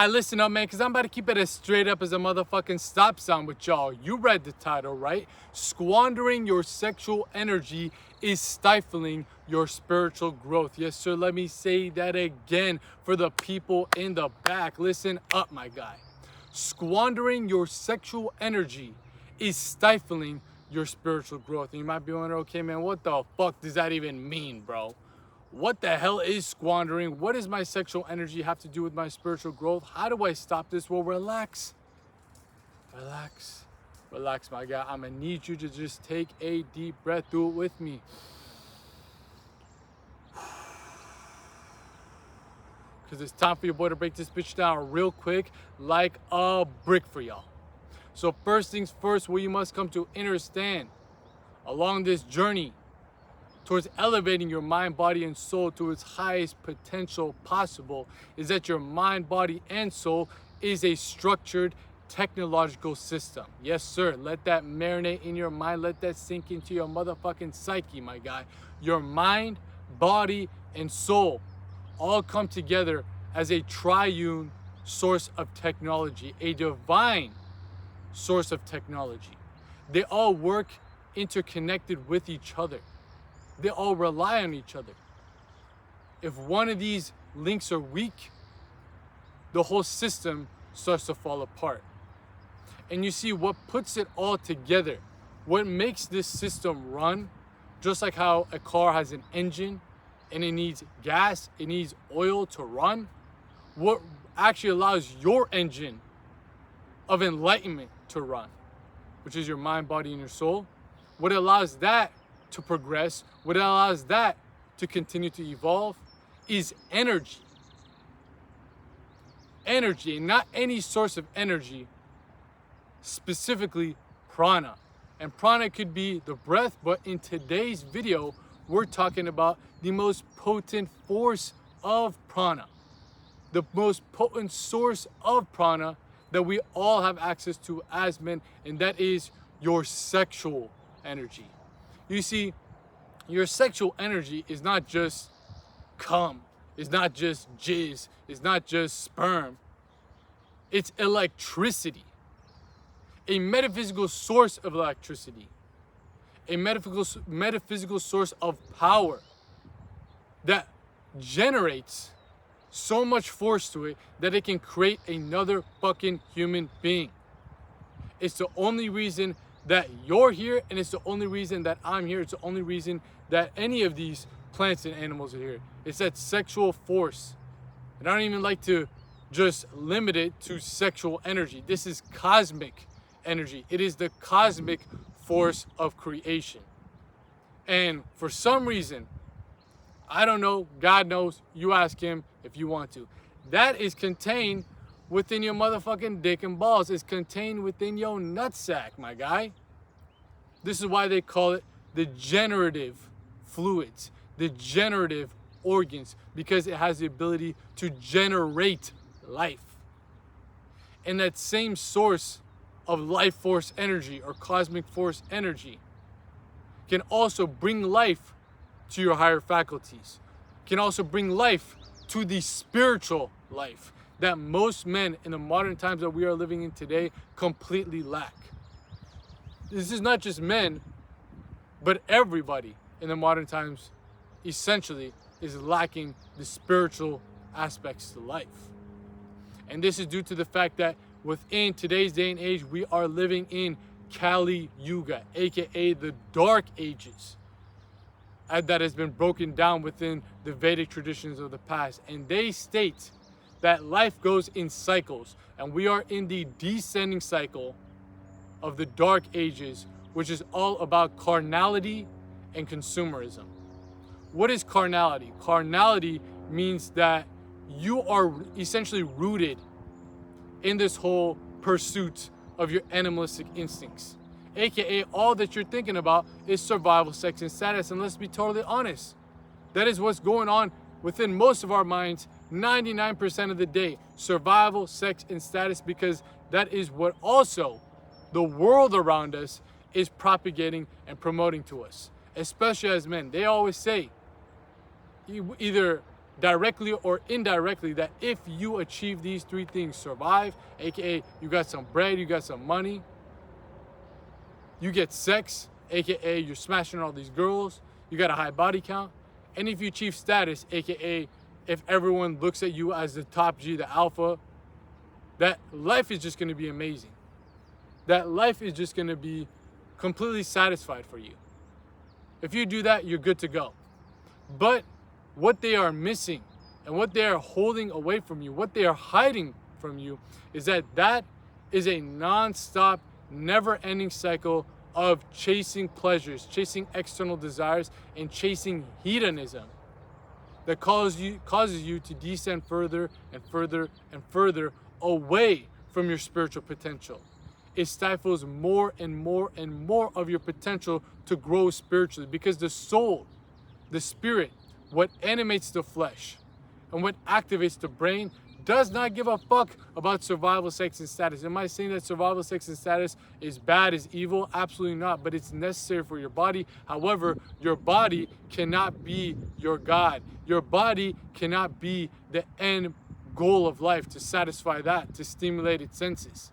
Listen up, man, because I'm about to keep it as straight up as a motherfucking stop sign with y'all. You read the title, right? Squandering your sexual energy is stifling your spiritual growth. Yes, sir. Let me say that again for the people in the back. Listen up, my guy. Squandering your sexual energy is stifling your spiritual growth. And you might be wondering, okay, man, what the fuck does that even mean, bro? What the hell is squandering? What does my sexual energy have to do with my spiritual growth? How do I stop this? Well, relax. Relax, my guy. I'm gonna need you to just take a deep breath. Do it with me. Because it's time for your boy to break this bitch down real quick like a brick for y'all. So first things first, what you must come to understand along this journey towards elevating your mind, body, and soul to its highest potential possible is that your mind, body, and soul is a structured technological system. Yes, sir. Let that marinate in your mind. Let that sink into your motherfucking psyche, my guy. Your mind, body, and soul all come together as a triune source of technology, a divine source of technology. They all work interconnected with each other. They all rely on each other. If one of these links are weak, the whole system starts to fall apart. And you see what puts it all together, what makes this system run, just like how a car has an engine and it needs gas, it needs oil to run, what actually allows your engine of enlightenment to run, which is your mind, body, and your soul, what allows that to progress, what allows that to continue to evolve is energy. Energy, and not any source of energy, specifically prana. And prana could be the breath, but in today's video, we're talking about the most potent force of prana, the most potent source of prana that we all have access to as men, and that is your sexual energy. You see, your sexual energy is not just cum, it's not just jizz, it's not just sperm. It's electricity, a metaphysical source of electricity, a metaphysical source of power that generates so much force to it that it can create another fucking human being. It's the only reason that you're here, and it's the only reason that I'm here. It's the only reason that any of these plants and animals are here. It's that sexual force. And I don't even like to just limit it to sexual energy. This is cosmic energy. It is the cosmic force of creation. And for some reason, I don't know, God knows, you ask him if you want to, that is contained within your motherfucking dick and balls. It's contained within your nutsack, my guy. This is why they call it the generative fluids, the generative organs, because it has the ability to generate life. And that same source of life force energy or cosmic force energy can also bring life to your higher faculties, can also bring life to the spiritual life that most men in the modern times that we are living in today completely lack. This is not just men, but everybody in the modern times essentially is lacking the spiritual aspects to life. And this is due to the fact that within today's day and age, we are living in Kali Yuga, aka the Dark Ages, that has been broken down within the Vedic traditions of the past. And they state that life goes in cycles, and we are in the descending cycle of the Dark Ages, which is all about carnality and consumerism. What is carnality? Carnality means that you are essentially rooted in this whole pursuit of your animalistic instincts, aka all that you're thinking about is survival, sex, and status. And let's be totally honest, that is what's going on within most of our minds 99% of the day. Survival, sex, and status, because that is what also the world around us is propagating and promoting to us, especially as men. They always say, you either directly or indirectly, that if you achieve these three things, survive, aka you got some bread, you got some money, you get sex, aka you're smashing all these girls, you got a high body count, and if you achieve status, aka if everyone looks at you as the top G, the alpha, that life is just going to be amazing. That life is just going to be completely satisfied for you. If you do that, you're good to go. But what they are missing and what they are holding away from you, what they are hiding from you, is that is a non-stop, never-ending cycle of chasing pleasures, chasing external desires, and chasing hedonism that causes you to descend further and further and further away from your spiritual potential. It stifles more and more and more of your potential to grow spiritually, because the soul, the spirit, what animates the flesh and what activates the brain, does not give a fuck about survival, sex, and status. Am I saying that survival, sex, and status is bad, is evil? Absolutely not, but it's necessary for your body. However, your body cannot be your God. Your body cannot be the end goal of life, to satisfy that, to stimulate its senses.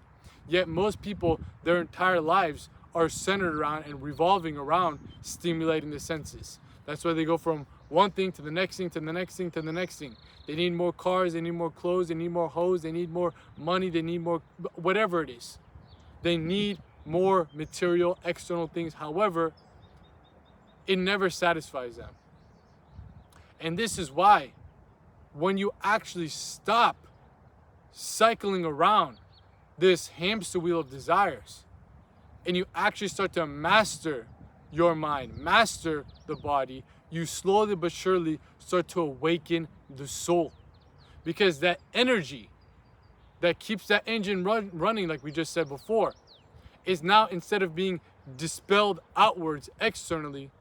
Yet most people, their entire lives are centered around and revolving around stimulating the senses. That's why they go from one thing to the next thing, to the next thing, to the next thing. They need more cars, they need more clothes, they need more hoes, they need more money, they need more, whatever it is. They need more material, external things. However, it never satisfies them. And this is why when you actually stop cycling around this hamster wheel of desires, and you actually start to master your mind, master the body, you slowly but surely start to awaken the soul. Because that energy that keeps that engine running, like we just said before, is now, instead of being dispelled outwards externally,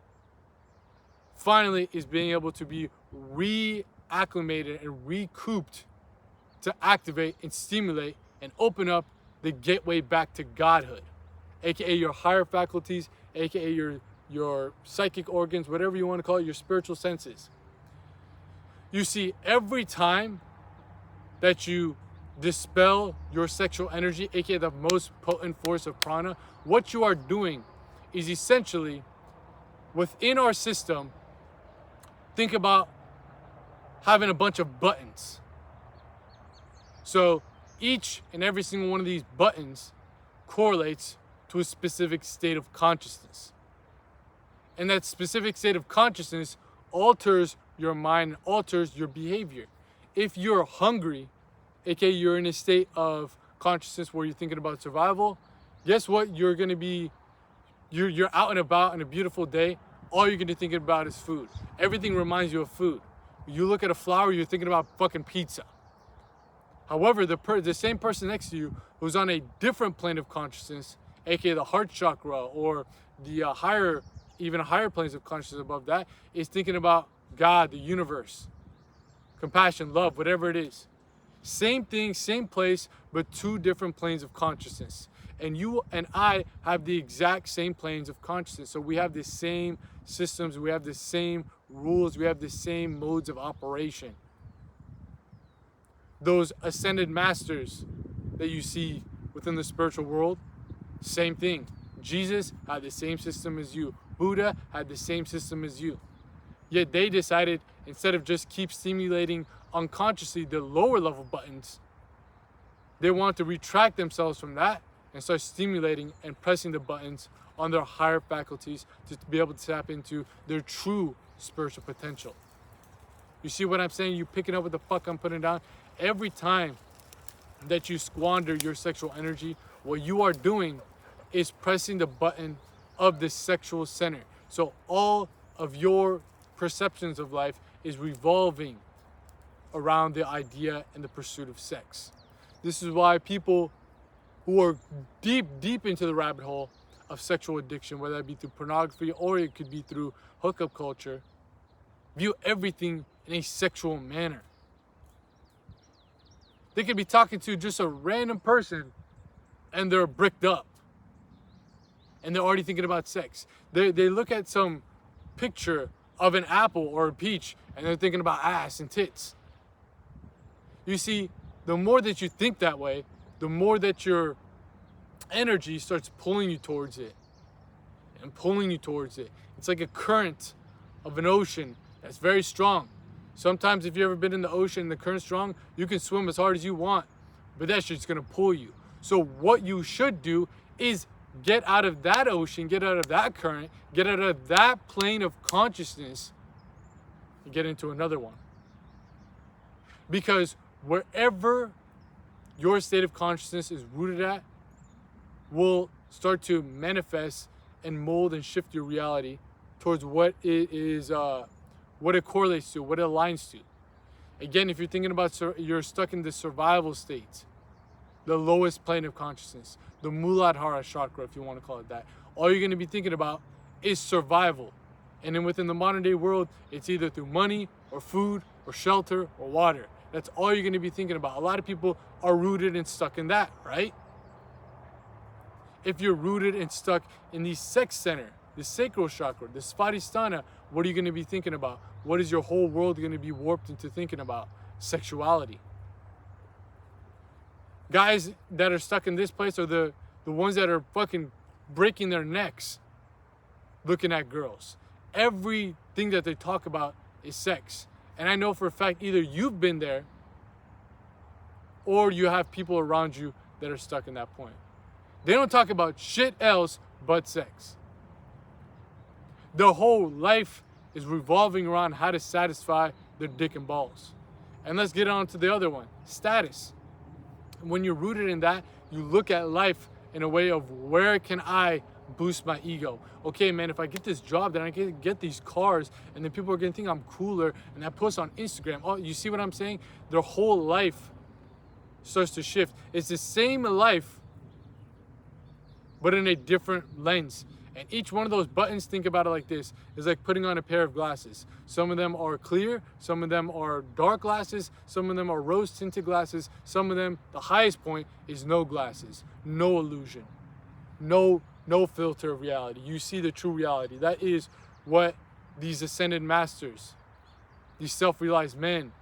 finally is being able to be reacclimated and recouped to activate and stimulate and open up the gateway back to godhood, aka your higher faculties, aka your psychic organs, whatever you want to call it, your spiritual senses. You see, every time that you dispel your sexual energy, aka the most potent force of prana, what you are doing is essentially, within our system, think about having a bunch of buttons. So each and every single one of these buttons correlates to a specific state of consciousness. And that specific state of consciousness alters your mind, alters your behavior. If you're hungry, aka you're in a state of consciousness where you're thinking about survival, guess what? You're gonna be, you're out and about on a beautiful day, all you're gonna be thinking about is food. Everything reminds you of food. You look at a flower, you're thinking about fucking pizza. However, the same person next to you who's on a different plane of consciousness, aka the heart chakra, or the even higher planes of consciousness above that, is thinking about God, the universe, compassion, love, whatever it is. Same thing, same place, but two different planes of consciousness. And you and I have the exact same planes of consciousness. So we have the same systems, we have the same rules, we have the same modes of operation. Those ascended masters that you see within the spiritual world, same thing. Jesus had the same system as you. Buddha had the same system as you. Yet they decided, instead of just keep stimulating unconsciously the lower level buttons, they want to retract themselves from that and start stimulating and pressing the buttons on their higher faculties to be able to tap into their true spiritual potential. You see what I'm saying? You picking up what the fuck I'm putting down? Every time that you squander your sexual energy, what you are doing is pressing the button of the sexual center. So all of your perceptions of life is revolving around the idea and the pursuit of sex. This is why people who are deep into the rabbit hole of sexual addiction, whether it be through pornography or it could be through hookup culture, view everything in a sexual manner. They could be talking to just a random person and they're bricked up and they're already thinking about sex. They look at some picture of an apple or a peach, and they're thinking about ass and tits. You see, the more that you think that way, the more that your energy starts pulling you towards it and pulling you towards it. It's like a current of an ocean that's very strong. Sometimes if you've ever been in the ocean and the current's strong, you can swim as hard as you want, but that shit's gonna pull you. So what you should do is get out of that ocean, get out of that current, get out of that plane of consciousness, and get into another one. Because wherever your state of consciousness is rooted at will start to manifest and mold and shift your reality towards what it is, what it correlates to, what it aligns to. Again, if you're thinking about, you're stuck in the survival state, the lowest plane of consciousness, the Muladhara chakra, if you want to call it that, all you're going to be thinking about is survival. And then within the modern day world, it's either through money or food or shelter or water. That's all you're going to be thinking about. A lot of people are rooted and stuck in that, right? If you're rooted and stuck in the sex center, the sacral chakra, the Svadhisthana, what are you going to be thinking about? What is your whole world going to be warped into thinking about? Sexuality. Guys that are stuck in this place are the ones that are fucking breaking their necks looking at girls. Everything that they talk about is sex. And I know for a fact either you've been there or you have people around you that are stuck in that point. They don't talk about shit else but sex. Their whole life is revolving around how to satisfy their dick and balls. And let's get on to the other one, status. When you're rooted in that, you look at life in a way of where can I boost my ego? Okay, man, if I get this job, then I can get these cars, and then people are gonna think I'm cooler, and I post on Instagram. Oh, you see what I'm saying? Their whole life starts to shift. It's the same life, but in a different lens. And each one of those buttons, think about it like this, is like putting on a pair of glasses. Some of them are clear, some of them are dark glasses, some of them are rose tinted glasses, some of them, the highest point is no glasses, no illusion, no filter of reality. You see the true reality. That is what these ascended masters, these self-realized men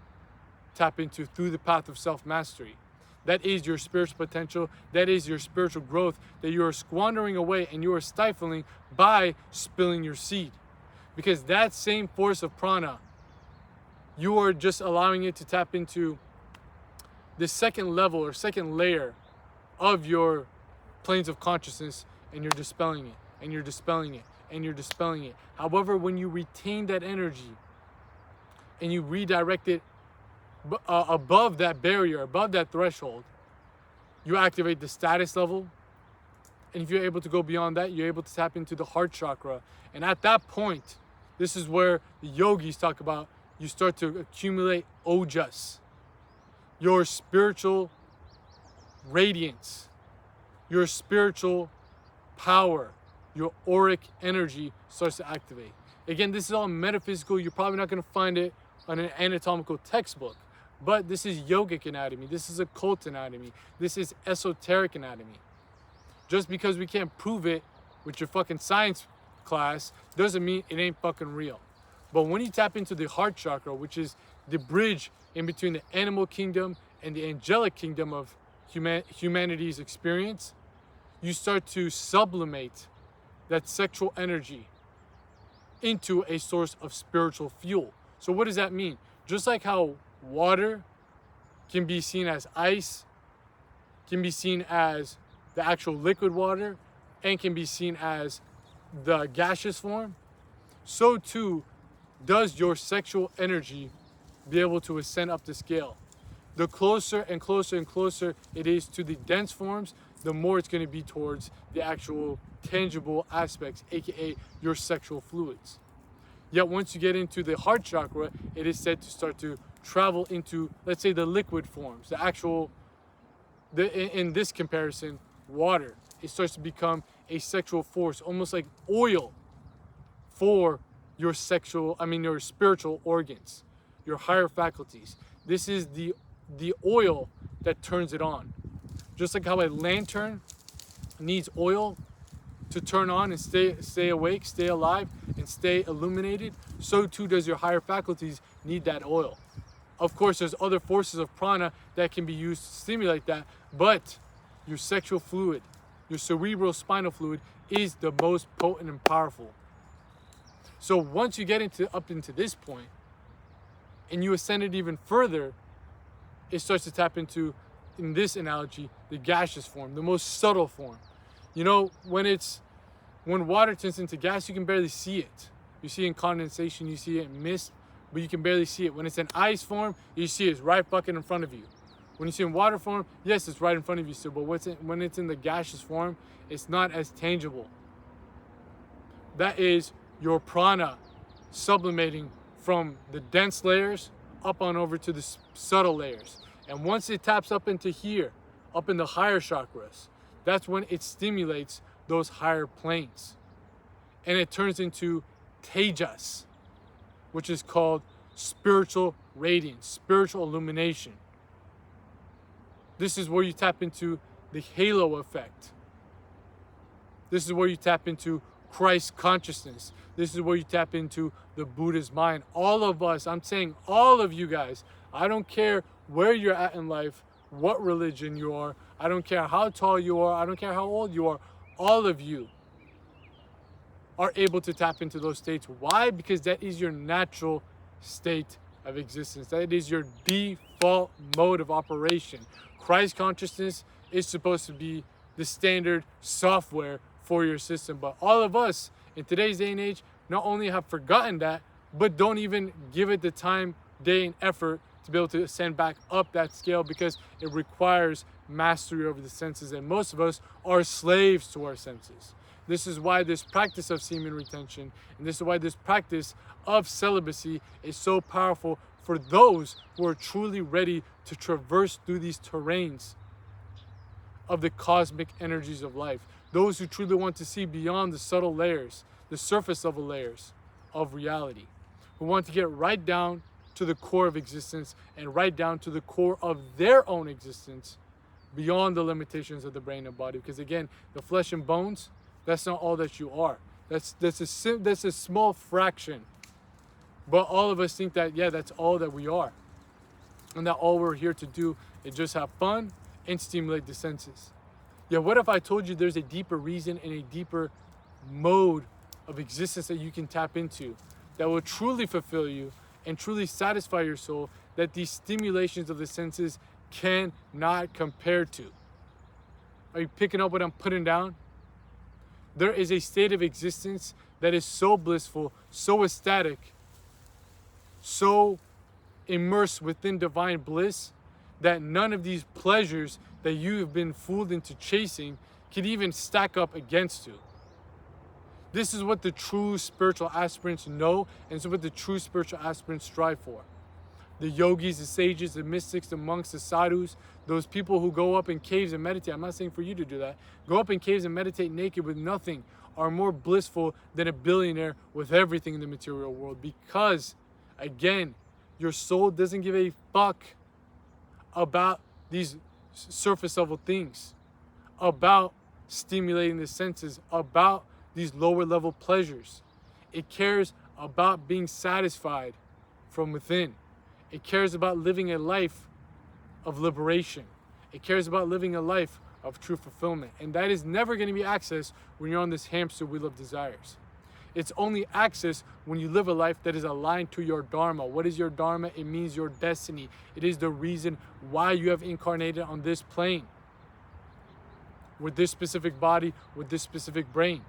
tap into through the path of self-mastery. That is your spiritual potential. That is your spiritual growth that you are squandering away and you are stifling by spilling your seed. Because that same force of prana, you are just allowing it to tap into the second level or second layer of your planes of consciousness, and you're dispelling it, and you're dispelling it, and you're dispelling it. However, when you retain that energy and you redirect it above that barrier, above that threshold, you activate the status level. And if you're able to go beyond that, you're able to tap into the heart chakra. And at that point, this is where the yogis talk about you start to accumulate ojas, your spiritual radiance, your spiritual power, your auric energy starts to activate. Again, this is all metaphysical. You're probably not going to find it on an anatomical textbook. But this is yogic anatomy. This is occult anatomy. This is esoteric anatomy. Just because we can't prove it with your fucking science class doesn't mean it ain't fucking real. But when you tap into the heart chakra, which is the bridge in between the animal kingdom and the angelic kingdom of humanity's experience, you start to sublimate that sexual energy into a source of spiritual fuel. So what does that mean? Just like how water can be seen as ice, can be seen as the actual liquid water, and can be seen as the gaseous form, so too does your sexual energy be able to ascend up the scale. The closer and closer and closer it is to the dense forms, the more it's going to be towards the actual tangible aspects, aka your sexual fluids. Yet once you get into the heart chakra, it is said to start to travel into, let's say, the liquid forms, the actual, in this comparison, water. It starts to become a sexual force, almost like oil for your your spiritual organs, your higher faculties. This is the oil that turns it on. Just like how a lantern needs oil to turn on and stay awake, stay alive, and stay illuminated, so too does your higher faculties need that oil. Of course, there's other forces of prana that can be used to stimulate that, but your sexual fluid, your cerebral spinal fluid is the most potent and powerful. So once you get up into this point and you ascend it even further, it starts to tap into, in this analogy, the gaseous form, the most subtle form. You know, when water turns into gas, you can barely see it. You see it in condensation, you see it in mist, but you can barely see it. When it's in ice form, you see it's right fucking in front of you. When you see it in water form, yes, it's right in front of you still, but when it's in the gaseous form, it's not as tangible. That is your prana sublimating from the dense layers up on over to the subtle layers. And once it taps up into here, up in the higher chakras, that's when it stimulates those higher planes. And it turns into tejas, which is called spiritual radiance, spiritual illumination. This is where you tap into the halo effect. This is where you tap into Christ consciousness. This is where you tap into the Buddha's mind. All of us, I'm saying all of you guys, I don't care where you're at in life, what religion you are, I don't care how tall you are, I don't care how old you are, all of you are able to tap into those states. Why? Because that is your natural state of existence. That is your default mode of operation. Christ consciousness is supposed to be the standard software for your system. But all of us in today's day and age not only have forgotten that, but don't even give it the time, day, and effort to be able to ascend back up that scale, because it requires mastery over the senses, and most of us are slaves to our senses. This is why this practice of semen retention, and this is why this practice of celibacy is so powerful for those who are truly ready to traverse through these terrains of the cosmic energies of life. Those who truly want to see beyond the subtle layers, the surface level layers of reality, who want to get right down to the core of existence and right down to the core of their own existence, beyond the limitations of the brain and body. Because again, the flesh and bones, that's not all that you are. That's a small fraction. But all of us think that, yeah, that's all that we are. And that all we're here to do is just have fun and stimulate the senses. Yeah, what if I told you there's a deeper reason and a deeper mode of existence that you can tap into that will truly fulfill you and truly satisfy your soul, that these stimulations of the senses cannot compare to? Are you picking up what I'm putting down? There is a state of existence that is so blissful, so ecstatic, so immersed within divine bliss, that none of these pleasures that you have been fooled into chasing can even stack up against you. This is what the true spiritual aspirants know, and it's what the true spiritual aspirants strive for. The yogis, the sages, the mystics, the monks, the sadhus, those people who go up in caves and meditate. I'm not saying for you to do that. Go up in caves and meditate naked with nothing are more blissful than a billionaire with everything in the material world, because, again, your soul doesn't give a fuck about these surface level things, about stimulating the senses, about these lower level pleasures. It cares about being satisfied from within. It cares about living a life of liberation. It cares about living a life of true fulfillment. And that is never going to be accessed when you're on this hamster wheel of desires. It's only accessed when you live a life that is aligned to your dharma. What is your dharma? It means your destiny. It is the reason why you have incarnated on this plane, with this specific body, with this specific brain.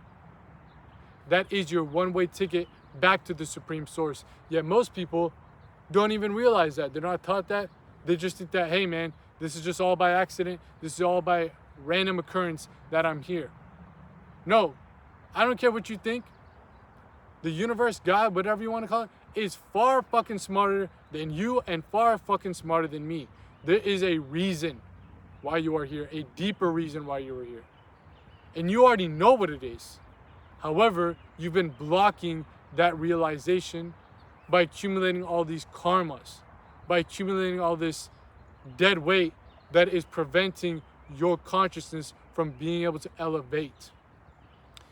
That is your one-way ticket back to the Supreme Source. Yet most people don't even realize that. They're not taught that. They just think that, hey man, this is just all by accident. This is all by random occurrence that I'm here. No, I don't care what you think. The universe, God, whatever you want to call it, is far fucking smarter than you and far fucking smarter than me. There is a reason why you are here, a deeper reason why you are here. And you already know what it is. However, you've been blocking that realization by accumulating all these karmas, by accumulating all this dead weight that is preventing your consciousness from being able to elevate.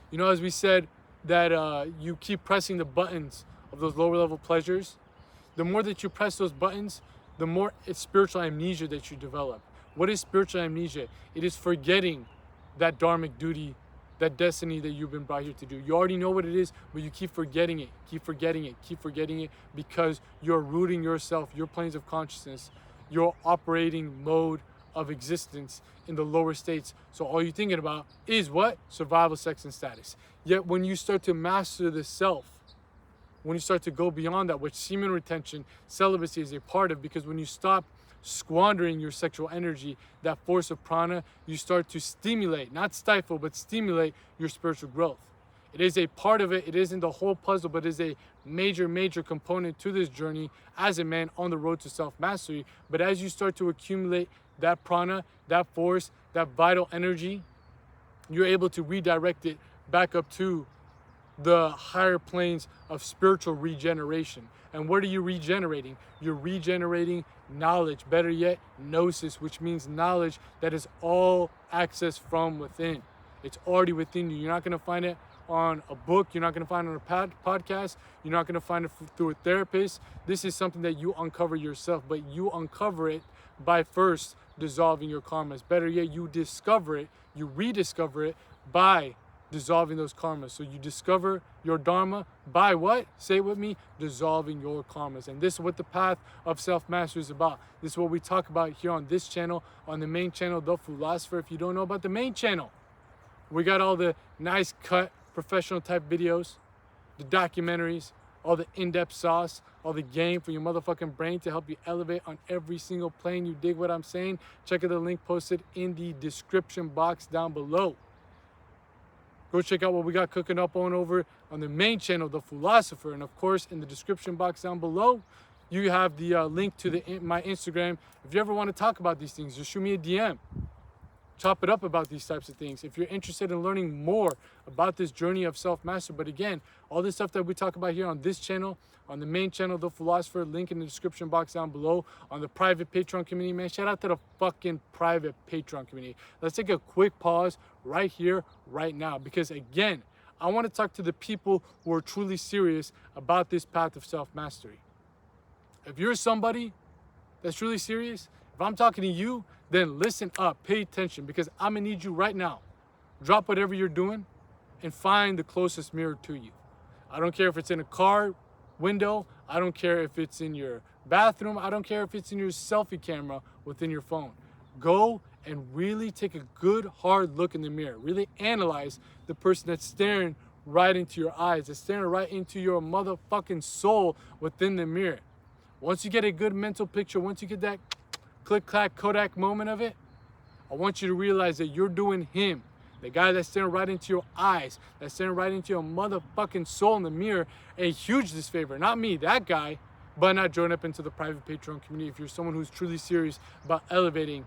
You know, as we said, that you keep pressing the buttons of those lower level pleasures, the more that you press those buttons, the more it's spiritual amnesia that you develop. What is spiritual amnesia? It is forgetting that dharmic duty, that destiny that you've been brought here to do. You already know what it is, but you keep forgetting it, keep forgetting it, keep forgetting it, because you're rooting yourself, your planes of consciousness, your operating mode of existence in the lower states. So all you're thinking about is what? Survival, sex, and status. Yet when you start to master the self, when you start to go beyond that, which semen retention, celibacy is a part of, because when you stop squandering your sexual energy, that force of prana, you start to stimulate, not stifle, but stimulate your spiritual growth. It is a part of it. It isn't the whole puzzle, but it is a major component to this journey as a man on the road to self-mastery. But as you start to accumulate that prana, that force, that vital energy, you're able to redirect it back up to the higher planes of spiritual regeneration. And what are you regenerating? You're regenerating knowledge, better yet, gnosis, which means knowledge that is all accessed from within. It's already within you. You're not going to find it on a book. You're not going to find it on a podcast. You're not going to find it through a therapist. This is something that you uncover yourself, but you uncover it by first dissolving your karmas. Better yet, you discover it, you rediscover it by dissolving those karmas. So you discover your dharma by what? Say it with me, dissolving your karmas. And this is what the path of self-mastery is about. This is what we talk about here on this channel, on the main channel, The Philosopher. If you don't know about the main channel, we got all the nice cut, professional type videos, the documentaries, all the in-depth sauce, all the game for your motherfucking brain to help you elevate on every single plane. You dig what I'm saying? Check out the link posted in the description box down below. Go check out what we got cooking up over on the main channel, The Philosopher. And of course, in the description box down below, you have the link to my Instagram. If you ever want to talk about these things, just shoot me a DM. Chop it up about these types of things. If you're interested in learning more about this journey of self-mastery, but again, all this stuff that we talk about here on this channel, on the main channel, The Philosopher, link in the description box down below, on the private Patreon community, man, shout out to the fucking private Patreon community. Let's take a quick pause right here, right now, because again, I want to talk to the people who are truly serious about this path of self-mastery. If you're somebody that's truly serious, if I'm talking to you, then listen up, pay attention, because I'm gonna need you right now. Drop whatever you're doing and find the closest mirror to you. I don't care if it's in a car window, I don't care if it's in your bathroom, I don't care if it's in your selfie camera within your phone. Go and really take a good hard look in the mirror. Really analyze the person that's staring right into your eyes, that's staring right into your motherfucking soul within the mirror. Once you get a good mental picture, once you get that click, clack, Kodak moment of it, I want you to realize that you're doing him, the guy that's staring right into your eyes, that's staring right into your motherfucking soul in the mirror, a huge disfavor. Not me, that guy, but not join up into the private Patreon community if you're someone who's truly serious about elevating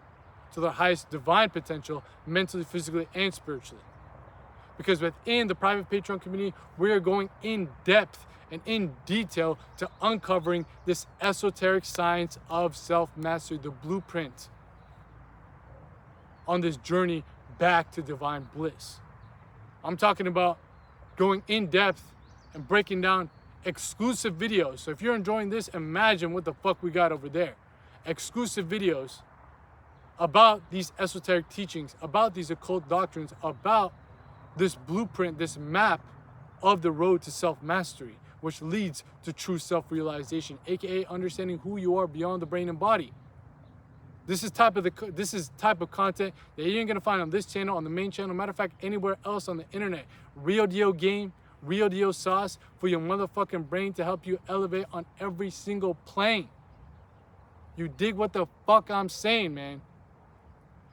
to their highest divine potential, mentally, physically, and spiritually. Because within the private Patreon community, we are going in depth and in detail to uncovering this esoteric science of self-mastery, the blueprint on this journey back to divine bliss. I'm talking about going in depth and breaking down exclusive videos. So if you're enjoying this, imagine what the fuck we got over there. Exclusive videos about these esoteric teachings, about these occult doctrines, about this blueprint, this map of the road to self-mastery, which leads to true self-realization, aka understanding who you are beyond the brain and body. This is type of content that you ain't gonna find on this channel, on the main channel, matter of fact, anywhere else on the internet. Real deal game, real deal sauce for your motherfucking brain to help you elevate on every single plane. You dig what the fuck I'm saying, man?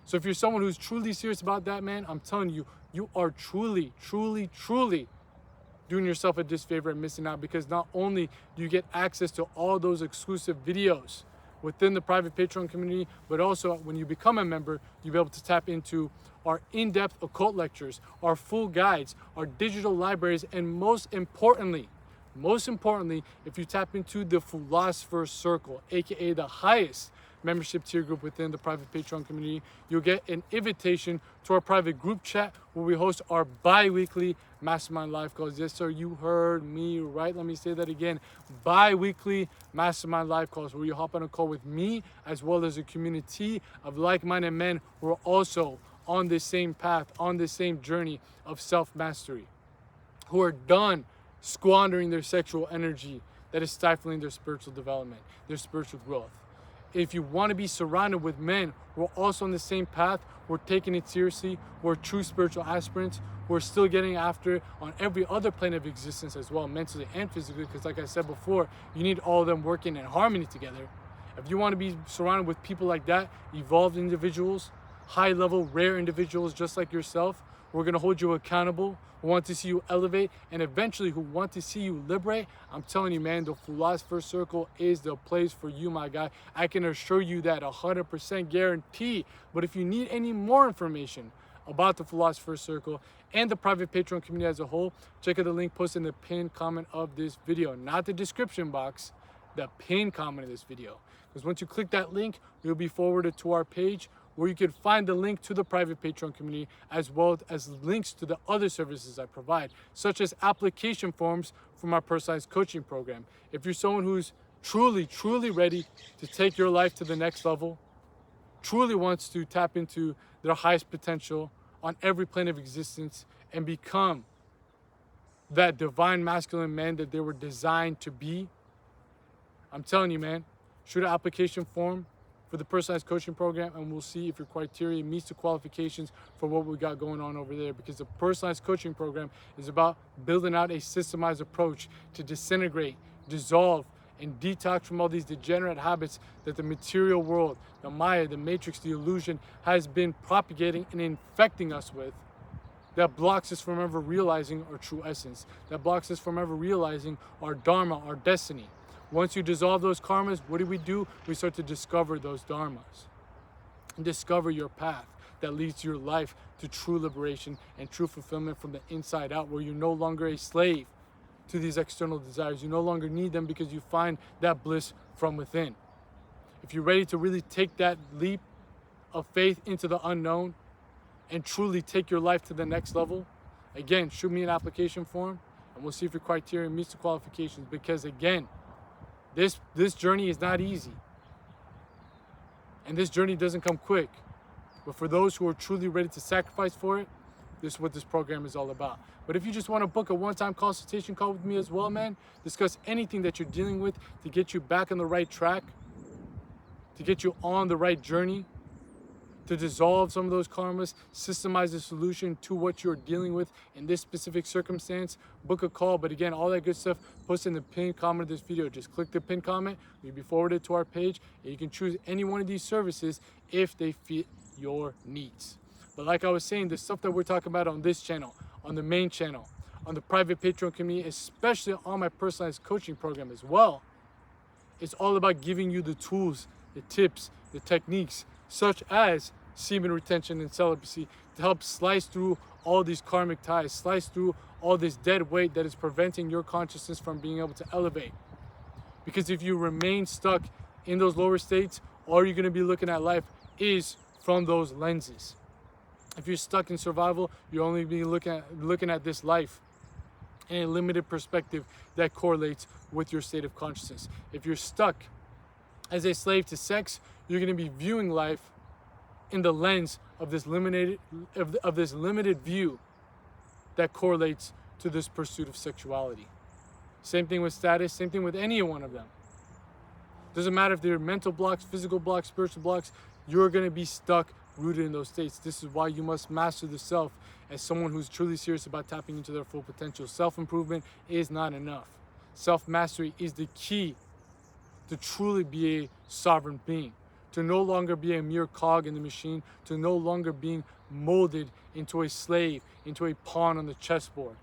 So if you're someone who's truly serious about that, man, I'm telling you, you are truly doing yourself a disfavor and missing out, because not only do you get access to all those exclusive videos within the private Patreon community, but also when you become a member, you'll be able to tap into our in-depth occult lectures, our full guides, our digital libraries, and most importantly, if you tap into the Philosopher's Circle, aka the highest membership tier group within the private Patreon community. You'll get an invitation to our private group chat where we host our bi-weekly mastermind live calls. Yes, sir, you heard me right. Let me say that again. Bi-weekly mastermind live calls where you hop on a call with me as well as a community of like-minded men who are also on the same path, on the same journey of self-mastery, who are done squandering their sexual energy that is stifling their spiritual development, their spiritual growth. If you want to be surrounded with men who are also on the same path, who are taking it seriously, who are true spiritual aspirants, who are still getting after it on every other plane of existence as well, mentally and physically, because like I said before, you need all of them working in harmony together. If you want to be surrounded with people like that, evolved individuals, high-level, rare individuals just like yourself, who are going to hold you accountable, who want to see you elevate, and eventually who want to see you liberate, I'm telling you, man, the Philosopher's Circle is the place for you, my guy. I can assure you that 100% guarantee. But if you need any more information about the Philosopher's Circle and the private Patreon community as a whole, check out the link posted in the pinned comment of this video, not the description box, the pinned comment of this video. Because once you click that link, you'll be forwarded to our page where you can find the link to the private Patreon community as well as links to the other services I provide, such as application forms for my personalized coaching program. If you're someone who's truly ready to take your life to the next level, truly wants to tap into their highest potential on every plane of existence and become that divine masculine man that they were designed to be, I'm telling you, man, shoot an application form for the personalized coaching program, and we'll see if your criteria meets the qualifications for what we got going on over there. Because the personalized coaching program is about building out a systemized approach to disintegrate, dissolve, and detox from all these degenerate habits that the material world, the Maya, the Matrix, the illusion has been propagating and infecting us with, that blocks us from ever realizing our true essence, that blocks us from ever realizing our dharma, our destiny. Once you dissolve those karmas, what do? We start to discover those dharmas and discover your path that leads your life to true liberation and true fulfillment from the inside out, where you're no longer a slave to these external desires. You no longer need them because you find that bliss from within. If you're ready to really take that leap of faith into the unknown and truly take your life to the next level, again, shoot me an application form and we'll see if your criteria meets the qualifications. Because again, this journey is not easy. And this journey doesn't come quick. But for those who are truly ready to sacrifice for it, this is what this program is all about. But if you just want to book a one-time consultation call with me as well, man, discuss anything that you're dealing with to get you back on the right track, to get you on the right journey, to dissolve some of those karmas, systemize the solution to what you're dealing with in this specific circumstance, book a call. But again, all that good stuff posted in the pinned comment of this video. Just click the pinned comment, you'll be forwarded to our page, and you can choose any one of these services if they fit your needs. But like I was saying, the stuff that we're talking about on this channel, on the main channel, on the private Patreon community, especially on my personalized coaching program as well, it's all about giving you the tools, the tips, the techniques, such as semen retention and celibacy, to help slice through all these karmic ties, slice through all this dead weight that is preventing your consciousness from being able to elevate. Because if you remain stuck in those lower states, all you're going to be looking at life is from those lenses. If you're stuck in survival, you're only be looking at this life in a limited perspective that correlates with your state of consciousness. If you're stuck as a slave to sex, you're going to be viewing life in the lens of this limited view that correlates to this pursuit of sexuality. Same thing with status, same thing with any one of them. Doesn't matter if they're mental blocks, physical blocks, spiritual blocks, you're going to be stuck, rooted in those states. This is why you must master the self as someone who's truly serious about tapping into their full potential. Self-improvement is not enough. Self-mastery is the key to truly be a sovereign being, to no longer be a mere cog in the machine, to no longer being molded into a slave, into a pawn on the chessboard.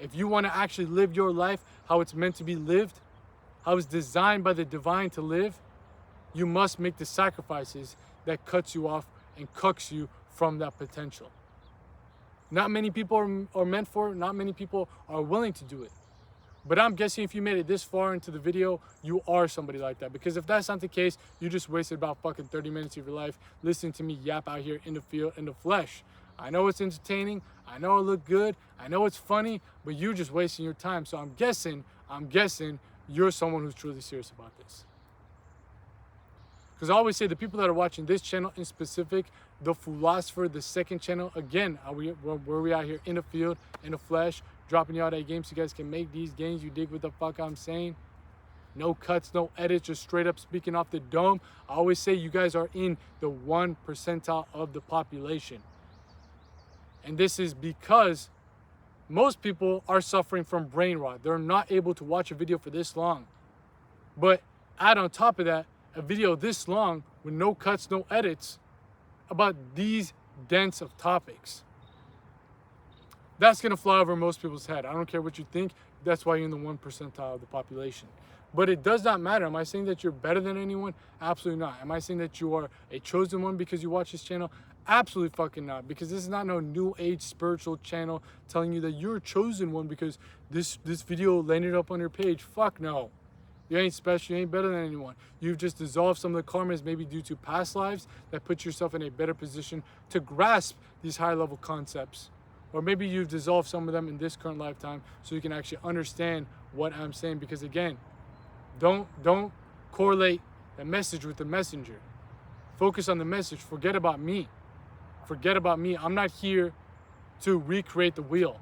If you want to actually live your life how it's meant to be lived, how it's designed by the divine to live, you must make the sacrifices that cuts you off and cucks you from that potential. Not many people are meant for it. Not many people are willing to do it. But I'm guessing if you made it this far into the video, you are somebody like that. Because if that's not the case, you just wasted about fucking 30 minutes of your life listening to me yap out here in the field, in the flesh. I know it's entertaining. I know it look good. I know it's funny, but you're just wasting your time. So I'm guessing you're someone who's truly serious about this. Because I always say the people that are watching this channel in specific, the philosopher, the second channel, again, where we out here in the field, in the flesh, dropping you out that game so you guys can make these games. You dig what the fuck I'm saying? No cuts, no edits, just straight up speaking off the dome. I always say you guys are in the 1 percentile of the population. And this is because most people are suffering from brain rot. They're not able to watch a video for this long. But add on top of that, a video this long with no cuts, no edits about these dense of topics. That's gonna fly over most people's head. I don't care what you think. That's why you're in the 1 percentile of the population. But it does not matter. Am I saying that you're better than anyone? Absolutely not. Am I saying that you are a chosen one because you watch this channel? Absolutely fucking not. Because this is not no new age spiritual channel telling you that you're a chosen one because this video landed up on your page. Fuck no. You ain't special, you ain't better than anyone. You've just dissolved some of the karmas maybe due to past lives that put yourself in a better position to grasp these high level concepts. Or maybe you've dissolved some of them in this current lifetime so you can actually understand what I'm saying. Because again, don't correlate the message with the messenger. Focus on the message. Forget about me. Forget about me. I'm not here to recreate the wheel.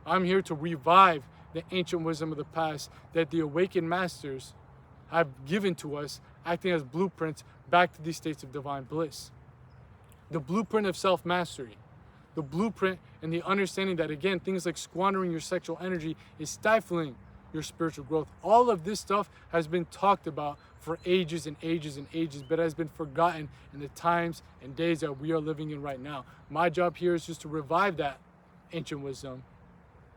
I'm here to revive the ancient wisdom of the past that the awakened masters have given to us, acting as blueprints back to these states of divine bliss. The blueprint of self-mastery. The blueprint and the understanding that, again, things like squandering your sexual energy is stifling your spiritual growth. All of this stuff has been talked about for ages and ages and ages, but has been forgotten in the times and days that we are living in right now. My job here is just to revive that ancient wisdom,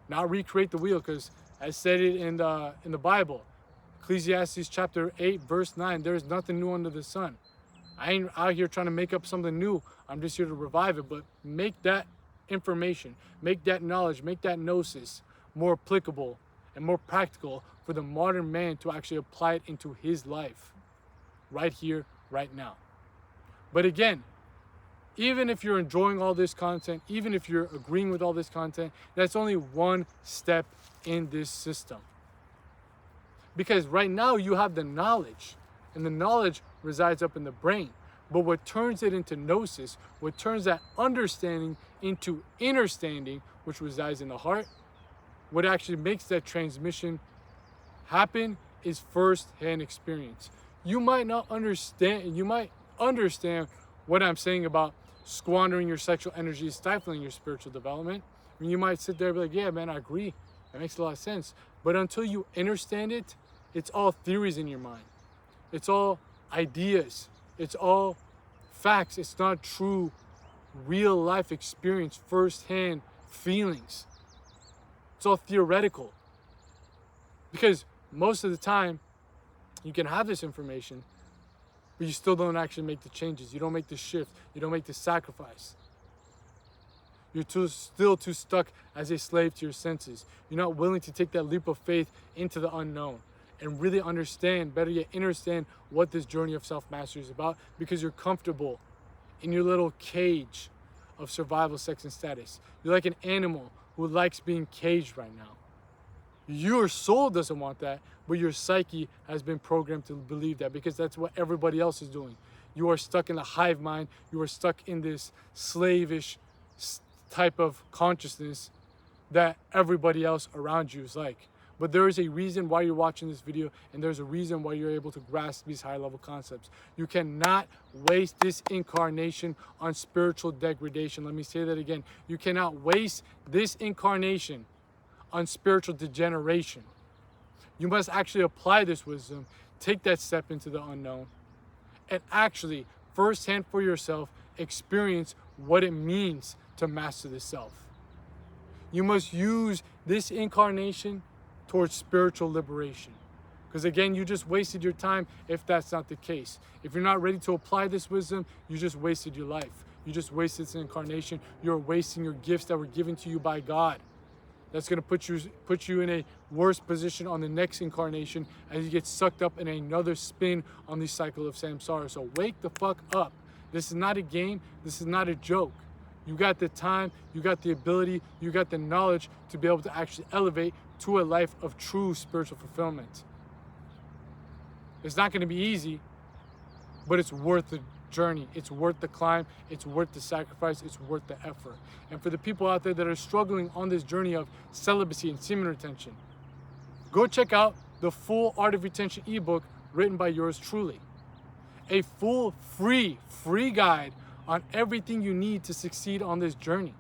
not recreate the wheel, because I said it in the Bible, Ecclesiastes chapter 8, verse 9, there is nothing new under the sun. I ain't out here trying to make up something new. I'm just here to revive it, but make that information, make that knowledge, make that gnosis more applicable and more practical for the modern man to actually apply it into his life right here, right now. But again, even if you're enjoying all this content, even if you're agreeing with all this content, that's only one step in this system. Because right now you have the knowledge, and the knowledge resides up in the brain. But what turns it into gnosis, what turns that understanding into understanding, which resides in the heart, what actually makes that transmission happen is first-hand experience. You might not understand, you might understand what I'm saying about squandering your sexual energy, stifling your spiritual development. I mean, you might sit there and be like, yeah, man, I agree. That makes a lot of sense. But until you understand it, it's all theories in your mind. It's all ideas. It's all facts. It's not true real life experience, first-hand feelings. It's all theoretical. Because most of the time, you can have this information, but you still don't actually make the changes. You don't make the shift. You don't make the sacrifice. You're still too stuck as a slave to your senses. You're not willing to take that leap of faith into the unknown and really understand, better yet, understand what this journey of self-mastery is about, because you're comfortable in your little cage of survival, sex, and status. You're like an animal who likes being caged right now. Your soul doesn't want that, but your psyche has been programmed to believe that because that's what everybody else is doing. You are stuck in the hive mind. You are stuck in this slavish type of consciousness that everybody else around you is like. But there is a reason why you're watching this video, and there's a reason why you're able to grasp these high-level concepts. You cannot waste this incarnation on spiritual degradation. Let me say that again. You cannot waste this incarnation on spiritual degeneration. You must actually apply this wisdom, take that step into the unknown, and actually, firsthand for yourself, experience what it means to master the self. You must use this incarnation towards spiritual liberation. Because again, you just wasted your time if that's not the case. If you're not ready to apply this wisdom, you just wasted your life. You just wasted this incarnation. You're wasting your gifts that were given to you by God. that's going to put you in a worse position on the next incarnation as you get sucked up in another spin on the cycle of samsara. So wake the fuck up. This is not a game. This is not a joke. You got the time, you got the ability, you got the knowledge to be able to actually elevate to a life of true spiritual fulfillment. It's not going to be easy, but it's worth the journey. It's worth the climb. It's worth the sacrifice. It's worth the effort. And for the people out there that are struggling on this journey of celibacy and semen retention, go check out the full Art of Retention ebook written by yours truly. A full free guide on everything you need to succeed on this journey.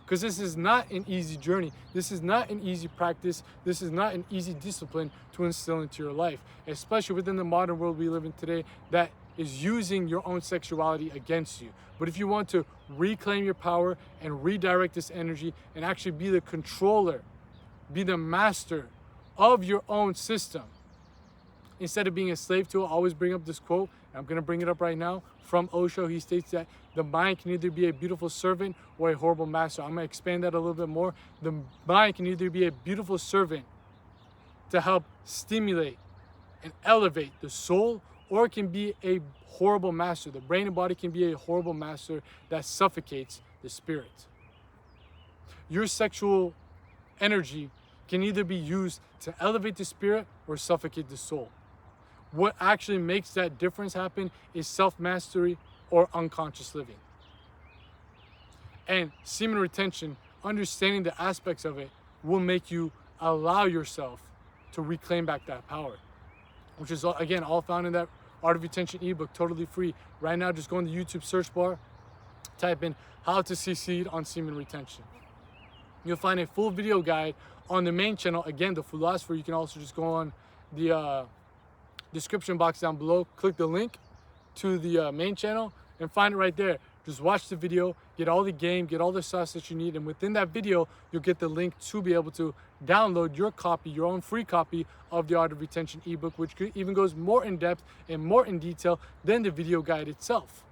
Because this is not an easy journey. This is not an easy practice. This is not an easy discipline to instill into your life, especially within the modern world we live in today that is using your own sexuality against you. But if you want to reclaim your power and redirect this energy and actually be the controller, be the master of your own system, instead of being a slave to it, I always bring up this quote, and I'm going to bring it up right now, from Osho. He states that the mind can either be a beautiful servant or a horrible master. I'm going to expand that a little bit more. The mind can either be a beautiful servant to help stimulate and elevate the soul, or it can be a horrible master. The brain and body can be a horrible master that suffocates the spirit. Your sexual energy can either be used to elevate the spirit or suffocate the soul. What actually makes that difference happen is self-mastery or unconscious living. And semen retention, understanding the aspects of it, will make you allow yourself to reclaim back that power, which is, again, all found in that Art of Retention ebook, totally free. Right now, just go in the YouTube search bar, type in how to succeed on semen retention. You'll find a full video guide on the main channel. Again, the philosopher. You can also just go on the description box down below, click the link to the main channel and find it right there. Just watch the video, get all the game, get all the sauce that you need, and within that video, you'll get the link to be able to download your copy, your own free copy of the Art of Retention ebook, which even goes more in depth and more in detail than the video guide itself.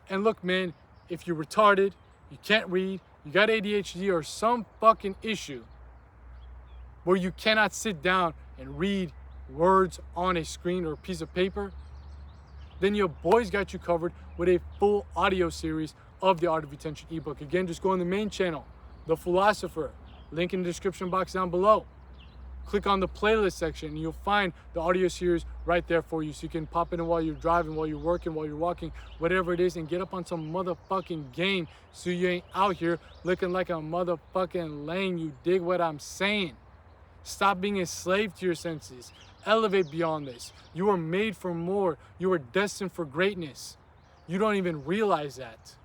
And look, man, if you're retarded, you can't read, you got ADHD or some fucking issue where you cannot sit down and read words on a screen or a piece of paper, then your boy's got you covered with a full audio series of the Art of Retention ebook. Again, just go on the main channel, The Philosopher, link in the description box down below. Click on the playlist section and you'll find the audio series right there for you, so you can pop it in while you're driving, while you're working, while you're walking, whatever it is, and get up on some motherfucking game so you ain't out here looking like a motherfucking lame. You dig what I'm saying? Stop being a slave to your senses. Elevate beyond this. You are made for more. You are destined for greatness. You don't even realize that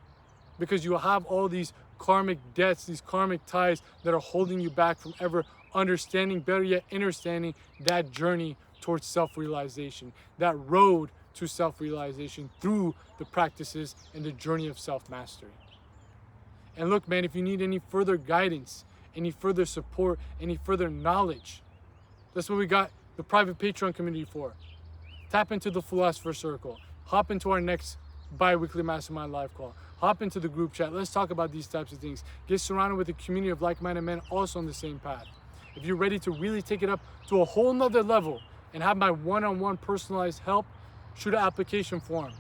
because you have all these karmic debts, these karmic ties that are holding you back from ever understanding, better yet, understanding that journey towards self-realization, that road to self-realization through the practices and the journey of self-mastery. And look, man, if you need any further guidance, any further support, any further knowledge, that's what we got the private Patreon community for. Tap into the Philosopher Circle. Hop into our next bi-weekly Mastermind live call. Hop into the group chat. Let's talk about these types of things. Get surrounded with a community of like-minded men also on the same path. If you're ready to really take it up to a whole nother level and have my one-on-one personalized help, shoot an application form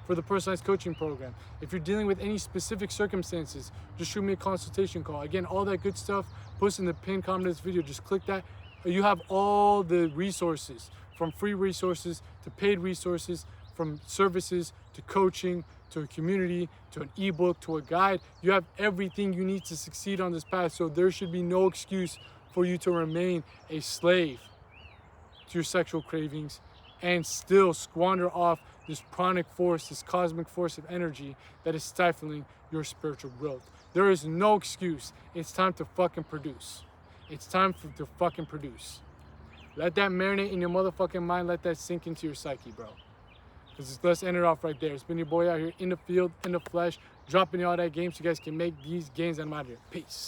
for the personalized coaching program. If you're dealing with any specific circumstances, just shoot me a consultation call. Again, all that good stuff, post in the pinned comment of this video. Just click that. You have all the resources, from free resources to paid resources, from services to coaching to a community to an ebook to a guide. You have everything you need to succeed on this path, so there should be no excuse for you to remain a slave to your sexual cravings and still squander off this pranic force, this cosmic force of energy that is stifling your spiritual growth. There is no excuse. It's time to fucking produce. It's time to fucking produce. Let that marinate in your motherfucking mind. Let that sink into your psyche, bro. Let's end it off right there. It's been your boy out here in the field, in the flesh, dropping you all that game so you guys can make these gains. I'm out of here. Peace.